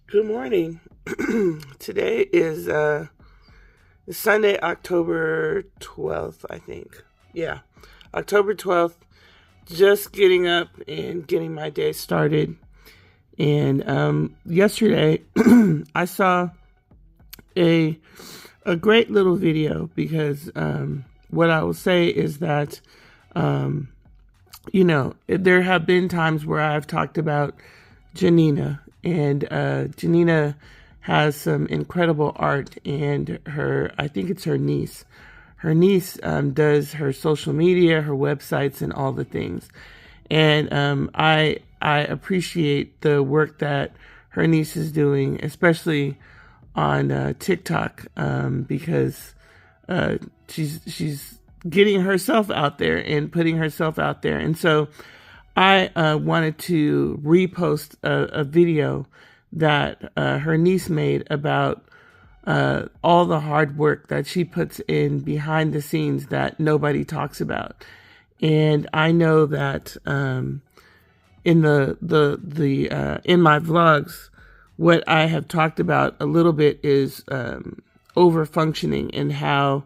Good morning. Today is Sunday, October 12th, I think. Yeah, October 12th. Just getting up and getting my day started. And yesterday, I saw a a great little video because what I will say is that there have been times where I've talked about Janina, and Janina has some incredible art, and I think it's her niece. Her niece does her social media, her websites, and all the things. And I appreciate the work that her niece is doing, especially on TikTok, because she's getting herself out there and putting herself out there. And so I wanted to repost a video that her niece made about all the hard work that she puts in behind the scenes that nobody talks about. And I know that in in my vlogs, what I have talked about a little bit is over functioning, and how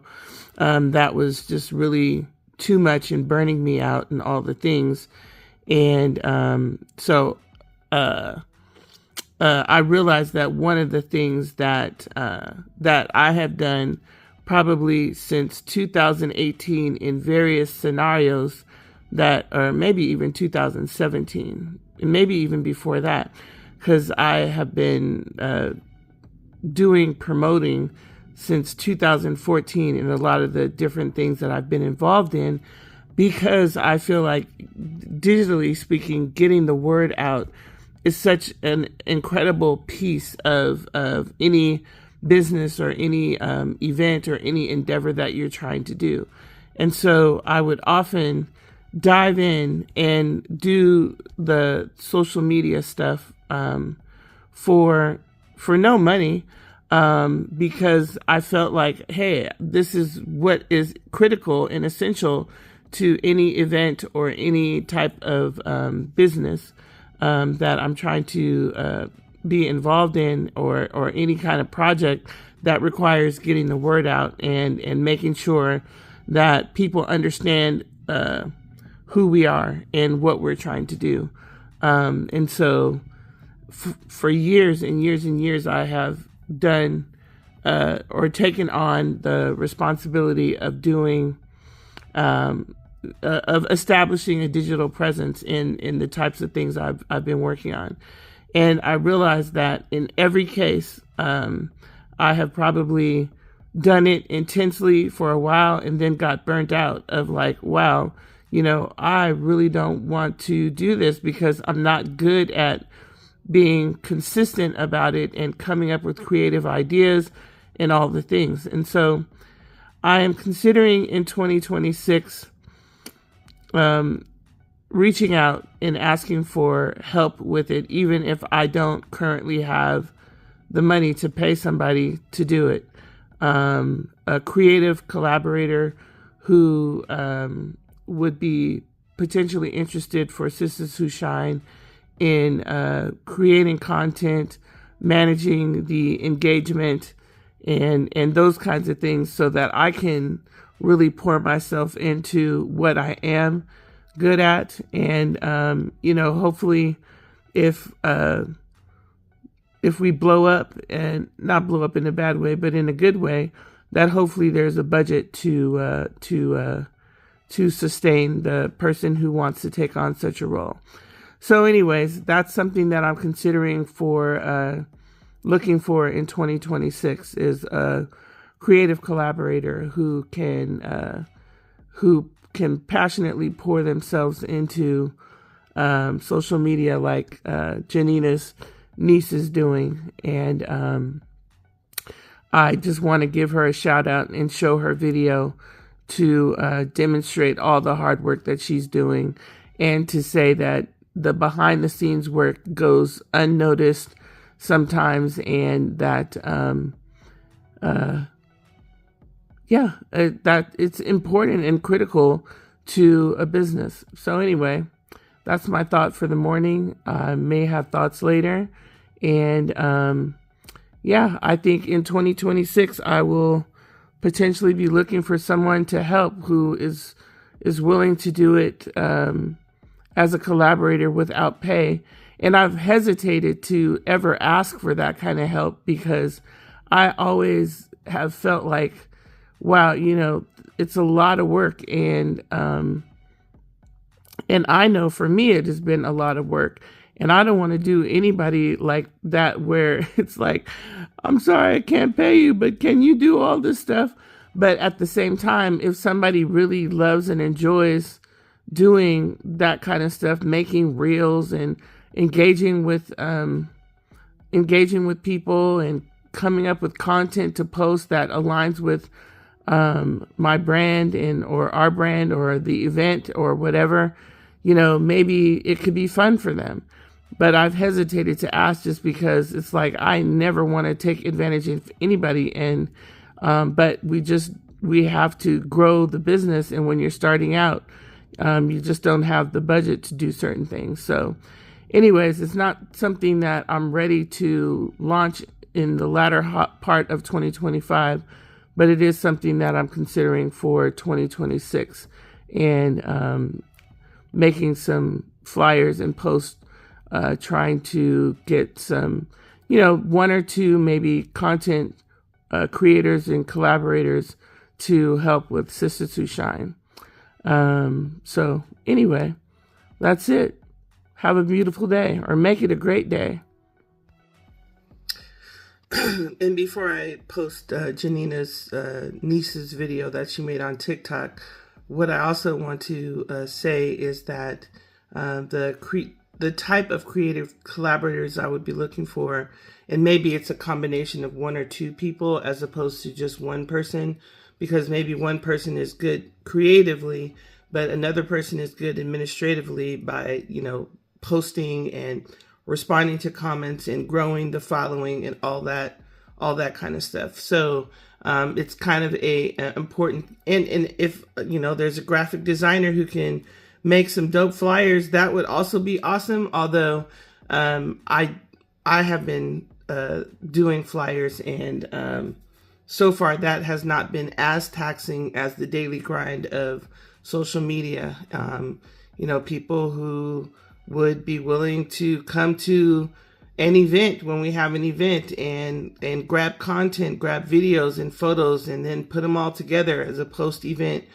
that was just really too much and burning me out and all the things. And so I realized that one of the things that I have done probably since 2018 in various scenarios, or maybe even 2017, and maybe even before that, because I have been doing promoting since 2014 in a lot of the different things that I've been involved in, because I feel like, digitally speaking, getting the word out is such an incredible piece of any business or any event or any endeavor that you're trying to do. And so I would often dive in and do the social media stuff for no money, because I felt like, hey, this is what is critical and essential to any event or any type of business that I'm trying to be involved in, or any kind of project that requires getting the word out and making sure that people understand who we are and what we're trying to do. And so for years and years and years, I have done or taken on the responsibility of doing of establishing a digital presence in the types of things I've been working on. And I realized that in every case, I have probably done it intensely for a while and then got burnt out of like, wow, I really don't want to do this because I'm not good at being consistent about it and coming up with creative ideas and all the things. And so I am considering in 2026 reaching out and asking for help with it, even if I don't currently have the money to pay somebody to do it. A creative collaborator who would be potentially interested for Sisters Who Shine in creating content, managing the engagement, and those kinds of things, so that I can really pour myself into what I am good at. And hopefully if we blow up, and not blow up in a bad way, but in a good way, that hopefully there's a budget to sustain the person who wants to take on such a role. So anyways, that's something that I'm considering for looking for in 2026, is a creative collaborator who can passionately pour themselves into social media, like Janina's niece is doing. And I just want to give her a shout out and show her video to demonstrate all the hard work that she's doing, and to say that the behind the scenes work goes unnoticed sometimes, and that that it's important and critical to a business. So anyway, that's my thought for the morning. I may have thoughts later, And yeah, I think in 2026, I will potentially be looking for someone to help who is willing to do it as a collaborator without pay. And I've hesitated to ever ask for that kind of help because I always have felt like, wow, it's a lot of work. And I know for me, it has been a lot of work. And I don't want to do anybody like that where it's like, I'm sorry, I can't pay you, but can you do all this stuff? But at the same time, if somebody really loves and enjoys doing that kind of stuff, making reels and engaging with people and coming up with content to post that aligns with my brand or our brand or the event or whatever, maybe it could be fun for them. But I've hesitated to ask just because it's like I never want to take advantage of anybody. And but we have to grow the business. And when you're starting out, you just don't have the budget to do certain things. So anyways, it's not something that I'm ready to launch in the latter part of 2025, but it is something that I'm considering for 2026 and making some flyers and posts, trying to get some, one or two maybe content creators and collaborators to help with Sisters Who Shine. So anyway, that's it. Have a beautiful day, or make it a great day. And before I post Janina's niece's video that she made on TikTok, what I also want to say is that the type of creative collaborators I would be looking for, and maybe it's a combination of one or two people as opposed to just one person, because maybe one person is good creatively, but another person is good administratively by, posting and responding to comments and growing the following and all that kind of stuff. So it's kind of a important, and if, there's a graphic designer who can make some dope flyers, that would also be awesome. Although I have been doing flyers, and so far that has not been as taxing as the daily grind of social media. People who would be willing to come to an event when we have an event and grab content, grab videos and photos, and then put them all together as a post-event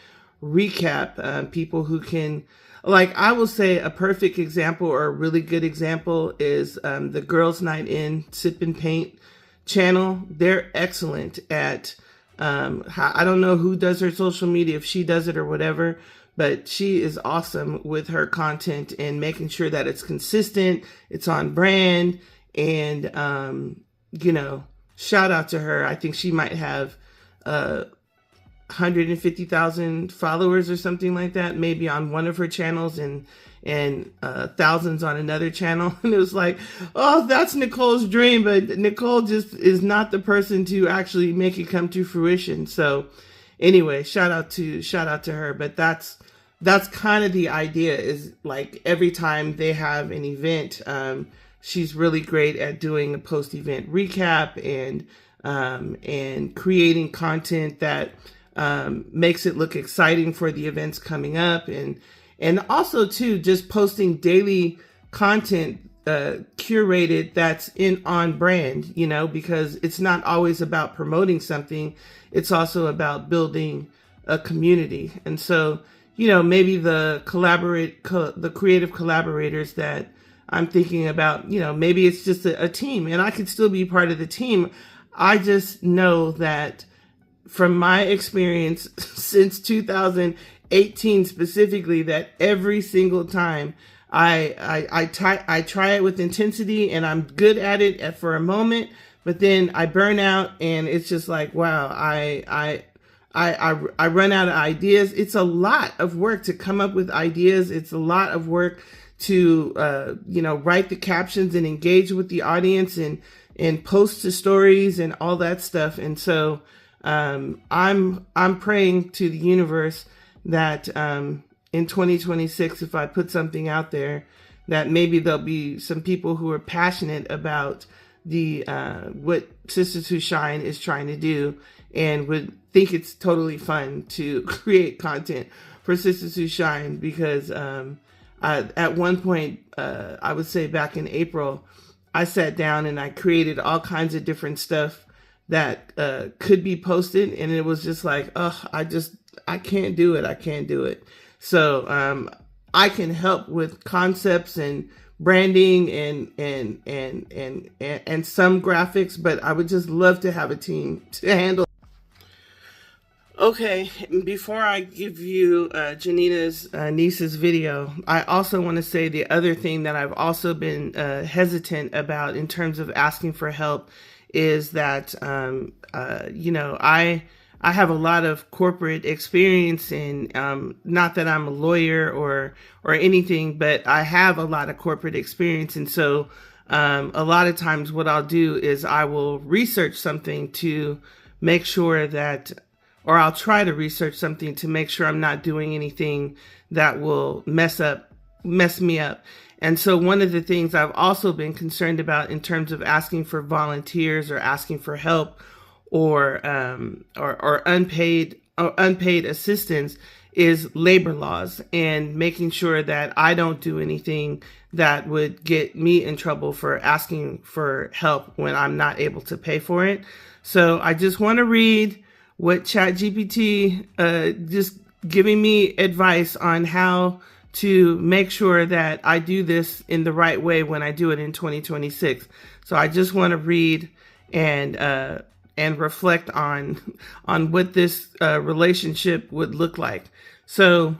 recap. People who can, like, I will say a perfect example or a really good example is the Girls Night In Sip and Paint channel. They're excellent at, I don't know who does her social media, if she does it or whatever, but she is awesome with her content and making sure that it's consistent, it's on brand, and, shout out to her. I think she might have 150,000 followers or something like that, maybe on one of her channels, and thousands on another channel. And it was like, oh, that's Nicole's dream, but Nicole just is not the person to actually make it come to fruition. So anyway, shout out to her. But that's kind of the idea, is like every time they have an event, she's really great at doing a post-event recap and creating content that makes it look exciting for the events coming up, and also too just posting daily content curated that's on brand, because it's not always about promoting something, it's also about building a community. And so maybe the creative collaborators that I'm thinking about, maybe it's just a team, and I could still be part of the team. I just know that from my experience since 2018 specifically, that every single time I try it with intensity and I'm good at it for a moment, but then I burn out and it's just like, wow, I run out of ideas. It's a lot of work to come up with ideas. It's a lot of work to, write the captions and engage with the audience and post to stories and all that stuff. And so, I'm praying to the universe that, in 2026, if I put something out there, that maybe there'll be some people who are passionate about the what Sisters Who Shine is trying to do, and would think it's totally fun to create content for Sisters Who Shine, because at one point, I would say back in April, I sat down and I created all kinds of different stuff that could be posted, and it was just like, oh, I can't do it. I can't do it. So I can help with concepts and branding and some graphics, but I would just love to have a team to handle. Okay, before I give you Janina's niece's video, I also want to say the other thing that I've also been hesitant about in terms of asking for help is that, you know, I have a lot of corporate experience in, not that I'm a lawyer or anything, but I have a lot of corporate experience. And so a lot of times what I'll do is I will research something to make sure that, or I'll try to research something to make sure I'm not doing anything that will mess me up. And so one of the things I've also been concerned about in terms of asking for volunteers or asking for help or unpaid assistance is labor laws, and making sure that I don't do anything that would get me in trouble for asking for help when I'm not able to pay for it. So I just want to read what ChatGPT just giving me advice on how to make sure that I do this in the right way when I do it in 2026. So I just want to read and reflect on what this relationship would look like. So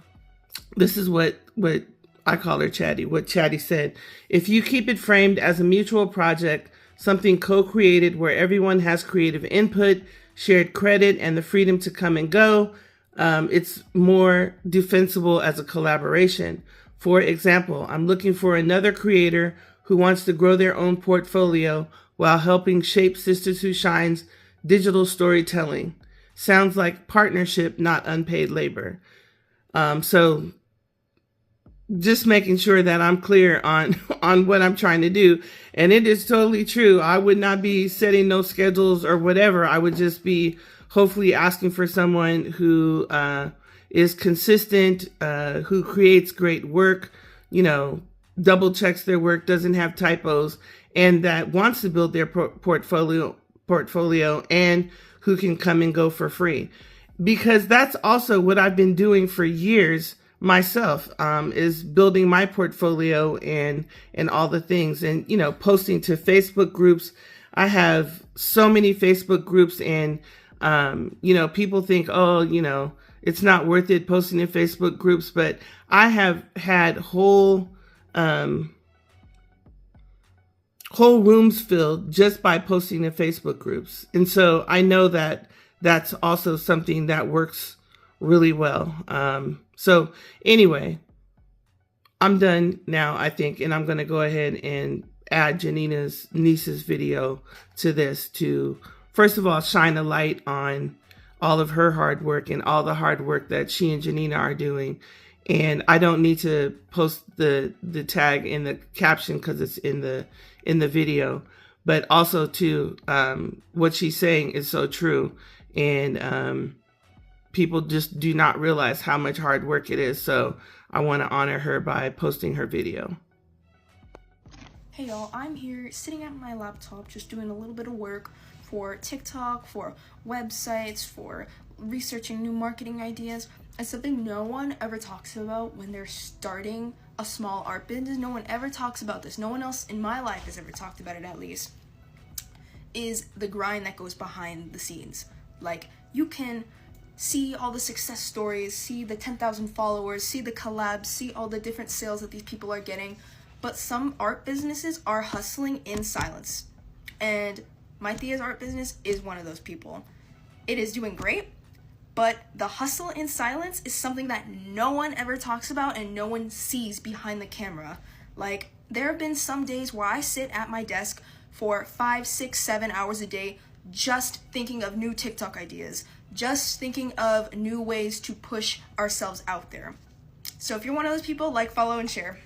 this is what I call her Chatty, what Chatty said. If you keep it framed as a mutual project, something co-created where everyone has creative input, shared credit, and the freedom to come and go, it's more defensible as a collaboration. For example, I'm looking for another creator who wants to grow their own portfolio while helping shape Sisters Who Shine's digital storytelling. Sounds like partnership, not unpaid labor. So just making sure that I'm clear on what I'm trying to do. And it is totally true. I would not be setting no schedules or whatever. I would just be hopefully asking for someone who is consistent, who creates great work, you know, double checks their work, doesn't have typos, and that wants to build their portfolio and who can come and go for free. Because that's also what I've been doing for years myself, is building my portfolio and all the things, and, you know, posting to Facebook groups. I have so many Facebook groups, and, you know, people think, oh, you know, it's not worth it posting in Facebook groups, but I have had whole rooms filled just by posting in Facebook groups. And so I know that that's also something that works really well. So anyway, I'm done now, I think, and I'm going to go ahead and add Janina's niece's video to this to, first of all, shine a light on all of her hard work and all the hard work that she and Janina are doing. And I don't need to post the tag in the caption because it's in the video, but also too, what she's saying is so true. And people just do not realize how much hard work it is. So I want to honor her by posting her video. Hey y'all, I'm here sitting at my laptop just doing a little bit of work for TikTok, for websites, for researching new marketing ideas. And something no one ever talks about when they're starting a small art business, no one ever talks about this, no one else in my life has ever talked about it at least, is the grind that goes behind the scenes. Like, you can see all the success stories, see the 10,000 followers, see the collabs, see all the different sales that these people are getting, but some art businesses are hustling in silence. And my Thea's art business is one of those people. It is doing great, but the hustle in silence is something that no one ever talks about and no one sees behind the camera. Like, there have been some days where I sit at my desk for 5, 6, 7 hours a day just thinking of new TikTok ideas, just thinking of new ways to push ourselves out there. So if you're one of those people, like, follow, and share.